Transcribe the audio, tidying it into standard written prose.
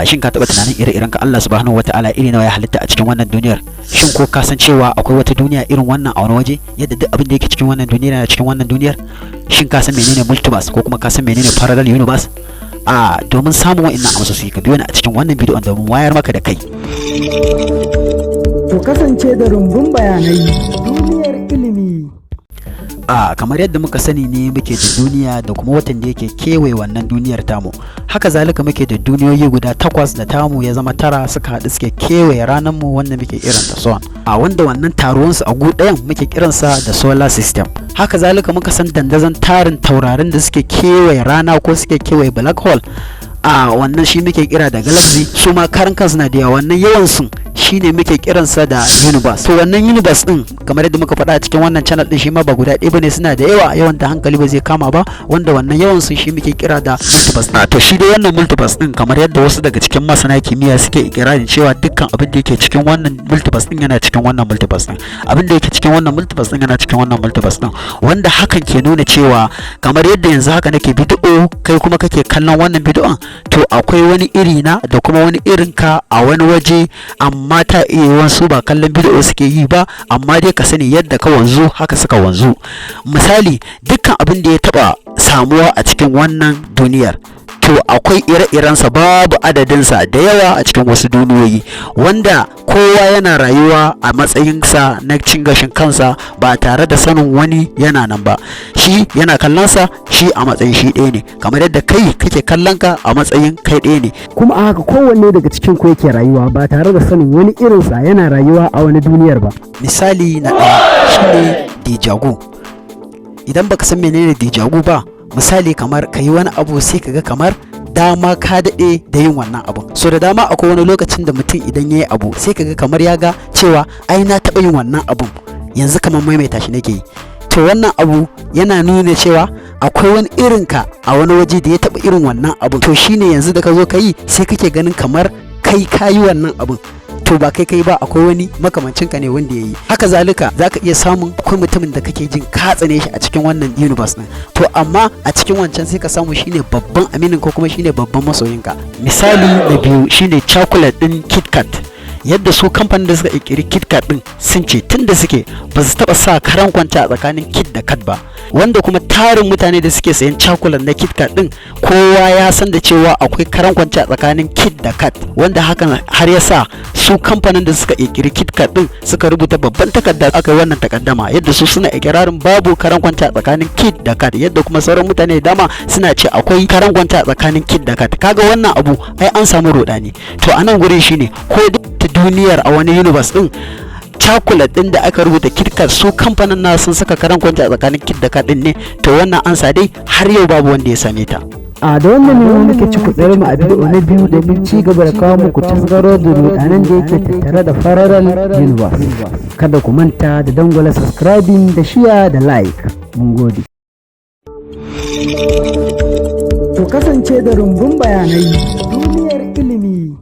shin ka taba tunanin ire-iren ka Allah subhanahu wataala iri nawa ya halitta a cikin wannan duniyar? Shin ko ka san cewa akwai wata duniya irin wannan a wani waje yadda duk abin da yake cikin wannan duniyar yana cikin wannan duniyar? Shin ka san menene multiverse ko kuma ka san menene parallel universe? Domin samun wa'annan amsoshi ka biyo ni a cikin wannan bidiyon domin wayar maka da kai. To kasance da rumbun bayanai duniyar ilimi. Kamar yadda muka sani ne muke da duniya da kuma watan da yake kewaye wannan duniyar tamu. Haka zalika muke da duniyoyi guda 8 da tamu ya zama 9 suka haɗu suke kewaye ranar mu wanda muke kiranta sun. Wanda wannan taruwan su a gu ɗayan muke kiransa da solar system. Haka zalika muka san dandazon tarin taurarin da suke kewaye rana ko suke kewaye black hole. Wannan shi muke kira da galaxy, su ma karan kansu na da yawa, wannan yawan su shine muke kiransa da universe. To wannan universe din kamar yadda muka faɗa a cikin wannan channel din shi ma ba guda ɗaya bane, suna da yawa, yawan da hankali ba zai kama ba, wanda wannan yawan su shi muke kira da multiverse. To shi dai wannan multiverse din kamar yadda wasu daga cikin masana kimiyya suke ikirarin cewa dukkan abin da yake cikin wannan multiverse din yana cikin wannan multiverse din, abin da yake cikin wannan multiverse din yana cikin wannan multiverse din, wanda hakan ke nuna cewa kamar yadda yanzu haka nake bidiyo kai kuma kake kallon wannan bidiyon, to akwai wani iri na da kuma wani irin ka a wani waje, amma ta iya wasu ba kallon bidiyo suke yi ba, amma dai ka sani yadda ka wanzu haka suka wanzu. Misali, dukkan abin da ya taba samuwa a cikin wannan duniyar, to akwai ire-irensa babu adadinsa da yawa a cikin wasu duniyoyi, wanda kowa yana rayuwa a matsayinsa na cin gashin kansa ba tare da sanin wani yana nan ba. Shi yana kallonsa shi a matsayin shi ɗaya ne, kamar yadda kai kake kallonka a matsayin kai ɗaya ne. Kuma a haka kowanne daga cikin ku yake rayuwa ba tare da sanin wani irinsa yana rayuwa a wani duniyar ba. Misali na ɗaya shine dijago. Idan baka san menene dijago ba, misali kamar ka yi wani abu sai ka ga kamar dama ka daɗe da yin wannan abu. So da dama akwai wani lokacin da mutum idan ya yi abu sai ka ga kamar ya ga cewa ai na taɓa yin wannan abun, yanzu kamar maimaita shi nake yi. To wannan abu yana nuna cewa akwai wani irin ka a wani waje da ya taɓa irin wannan abun, to shine yanzu da ka zo ka yi sai kake ganin kamar kai ka yi wannan abun. To ba kai ba, akwai wani makamancin ka ne wanda yayi. Haka zalika zaka iya samun akwai mutumin da kake jin ka tsane shi a cikin wannan universe din, to amma a cikin wancan sai ka samu shine babban aminin ko kuma shine babban masoyinka. Misali na biyu shine chocolate din KitKat. Yadda su kamfanin da suka kirkiri KitKat din sun ce tun da suke ba su taba sa karan kwanta a tsakanin Kit da Kat ba, wanda kuma tarin mutane da suke sayan chocolate na KitKat din kowa ya san da cewa akwai karan kwanta a tsakanin Kit da Kat, wanda hakan har ya sa su kamfanin da suka kirkiri KitKat din suka rubuta babban takarda aka yi wannan takaddama, yadda su suna ikirarin babu karan kwanta a tsakanin Kit da Kat, yadda kuma sauran mutane da dama suna ce akwai karan kwanta a tsakanin Kit da Kat. Kaga wannan abu ai an samu rodani. To anan gurin shine ko ta duniyar a wani universe din chocolate din da aka rubuta KitKat su kamfanin na sun saka karan kwanta a tsakanin Kit da Kat din ne, to wannan ansa dai har yau babu wanda ya same ta. Da wannan ne muke ci ku tsare mu a bidiyo na biyu da mun ci gaba da kawo muku tasgaro da rudanan da yake tattare da Pararel Universes. Kada ku manta da dangwala subscribing da share da like. Mun gode. To kasance da rumbun bayanai duniyar ilimi.